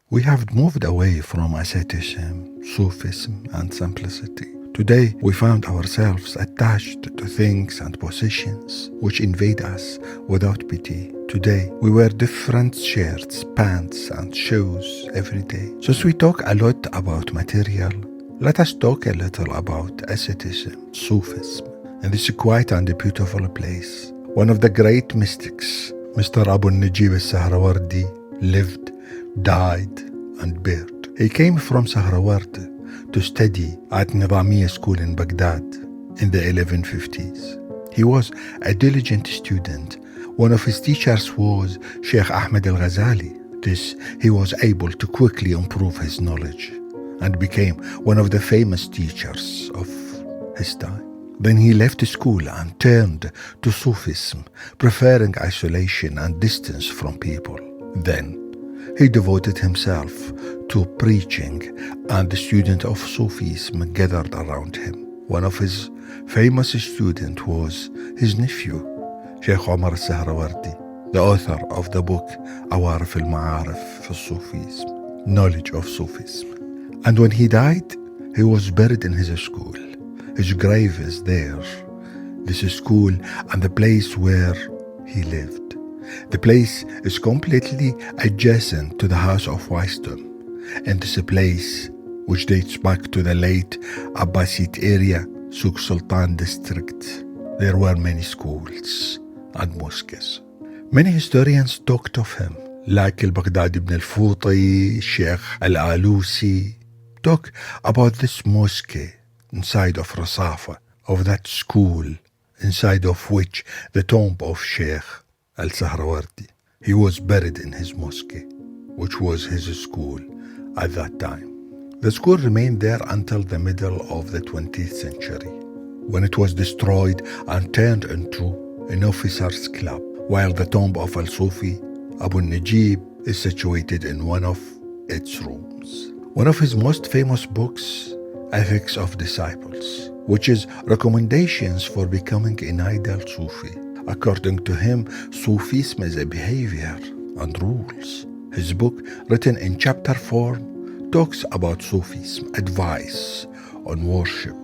We have moved away from asceticism, Sufism, and simplicity. Today, we found ourselves attached to things and possessions which invade us without pity. Today, we wear different shirts, pants, and shoes every day. Since we talk a lot about material, let us talk a little about asceticism, Sufism, in this quiet and beautiful place. One of the great mystics, Mr. Aboalnajib Al Sahrawardi, lived, died, and buried. He came from Sahrawardi to study at Nizamiya School in Baghdad in the 1150s. He was a diligent student. One of his teachers was Sheikh Ahmed Al-Ghazali. This, he was able to quickly improve his knowledge and became one of the famous teachers of his time. Then he left school and turned to Sufism, preferring isolation and distance from people. Then he devoted himself to preaching, and the students of Sufism gathered around him. One of his famous students was his nephew, Sheikh Omar Al-Sahrawardi, the author of the book Awarif al-Ma'arif al-Sufism, Knowledge of Sufism. And when he died, he was buried in his school. His grave is there, this school and the place where he lived. The place is completely adjacent to the House of Wisdom. In this place, which dates back to the late Abbasid area, Souk Sultan district, there were many schools and mosques. Many historians talked of him, like Al-Baghdad ibn al-Futi, Sheikh Al-Alusi, talk about this mosque inside of Rasafa, of that school, inside of which the tomb of Sheikh Al-Sahrawardi. He was buried in his mosque, which was his school at that time. The school remained there until the middle of the 20th century, when it was destroyed and turned into an officers' club, while the tomb of Al-Sufi, Aboalnajib, is situated in one of its rooms. One of his most famous books, Ethics of Disciples, which is recommendations for becoming an ideal Sufi. According to him, Sufism is a behavior and rules. His book, written in chapter form, talks about Sufism, advice on worship,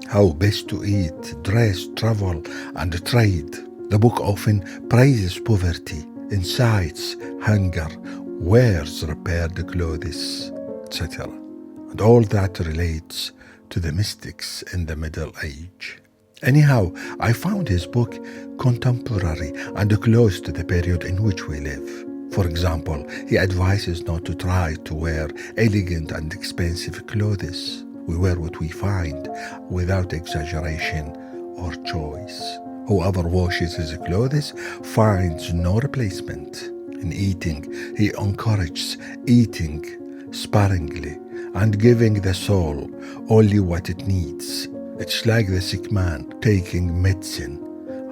how best to eat, dress, travel, and trade. The book often praises poverty, incites hunger, wears repaired clothes, etc. And all that relates to the mystics in the Middle Age. Anyhow, I found his book contemporary and close to the period in which we live. For example, he advises not to try to wear elegant and expensive clothes. We wear what we find without exaggeration or choice. Whoever washes his clothes finds no replacement. In eating, he encourages eating sparingly and giving the soul only what it needs. It's like the sick man taking medicine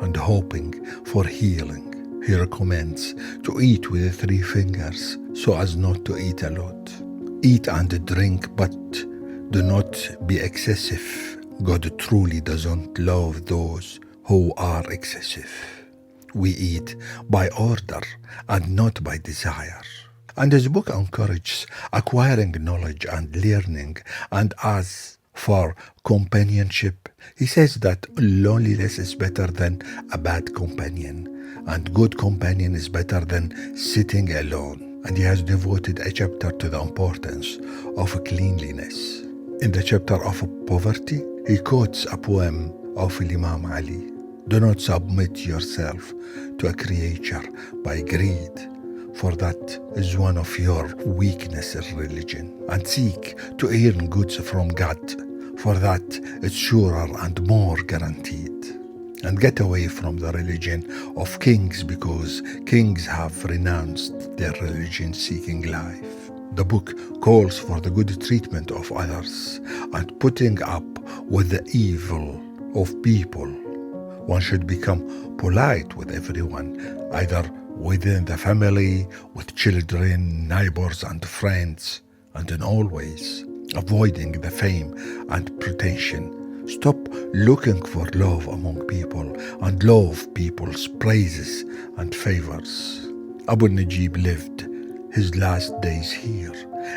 and hoping for healing. He recommends to eat with 3 fingers so as not to eat a lot. Eat and drink, but do not be excessive. God truly doesn't love those who are excessive. We eat by order and not by desire. And his book encourages acquiring knowledge and learning, and as for companionship, he says that loneliness is better than a bad companion, and good companion is better than sitting alone. And he has devoted a chapter to the importance of cleanliness. In the chapter of poverty, he quotes a poem of Imam Ali. Do not submit yourself to a creature by greed, for that is one of your weaknesses in religion. And seek to earn goods from God, for that is surer and more guaranteed. And get away from the religion of kings, because kings have renounced their religion-seeking life. The book calls for the good treatment of others and putting up with the evil of people. One should become polite with everyone, either within the family, with children, neighbors, and friends, and in all ways, avoiding the fame and pretension. Stop looking for love among people and love people's praises and favors. Aboalnajib lived his last days here.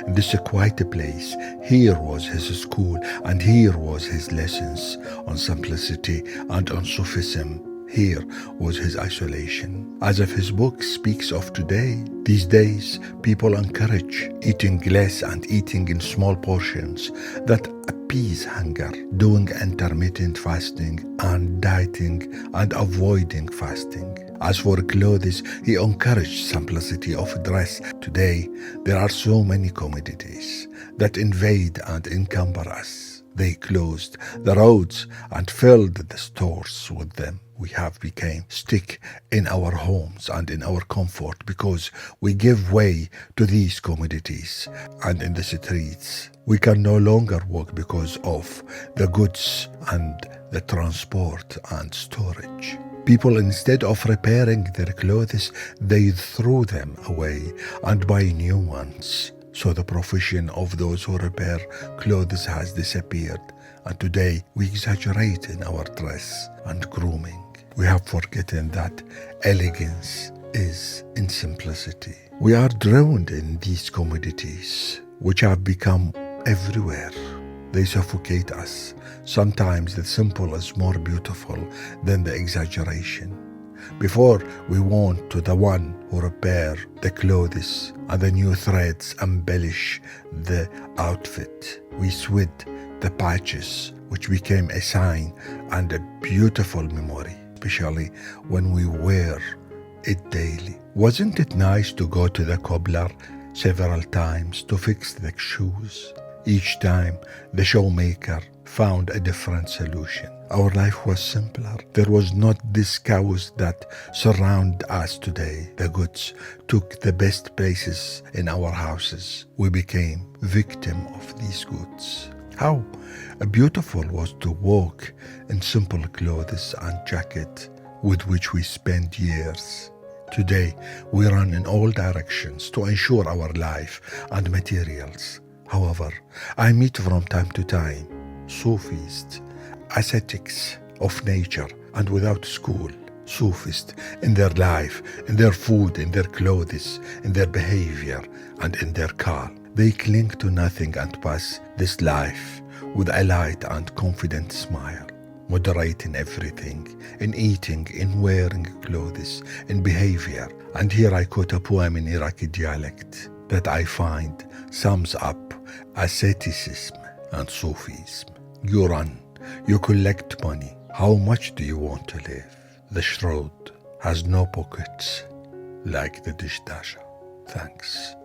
In this quiet place, here was his school, and here was his lessons on simplicity and on Sufism. Here was his isolation. As if his book speaks of today, these days people encourage eating less and eating in small portions that appease hunger, doing intermittent fasting and dieting and avoiding fasting. As for clothes, he encouraged simplicity of dress. Today, there are so many commodities that invade and encumber us. They closed the roads and filled the stores with them. We have become stuck in our homes and in our comfort because we give way to these commodities. And in the streets, we can no longer walk because of the goods and the transport and storage. People, instead of repairing their clothes, they throw them away and buy new ones. So the profession of those who repair clothes has disappeared. And today we exaggerate in our dress and grooming. We have forgotten that elegance is in simplicity. We are drowned in these commodities which have become everywhere. They suffocate us. Sometimes the simple is more beautiful than the exaggeration. Before we want to the one who repair the clothes and the new threads embellish the outfit. We sweat the patches which became a sign and a beautiful memory, especially when we wear it daily. Wasn't it nice to go to the cobbler several times to fix the shoes? Each time the shoemaker found a different solution. Our life was simpler. There was not this chaos that surround us today. The goods took the best places in our houses. We became victim of these goods. How beautiful was to walk in simple clothes and jacket with which we spent years. Today we run in all directions to ensure our life and materials. However, I meet from time to time Sufis, ascetics of nature and without school, Sufis in their life, in their food, in their clothes, in their behavior, and in their car. They cling to nothing and pass this life with a light and confident smile, moderate in everything, in eating, in wearing clothes, in behavior. And here I quote a poem in Iraqi dialect that I find sums up asceticism and Sufism. You run, you collect money. How much do you want to live? The shroud has no pockets like the dish dasher. Thanks.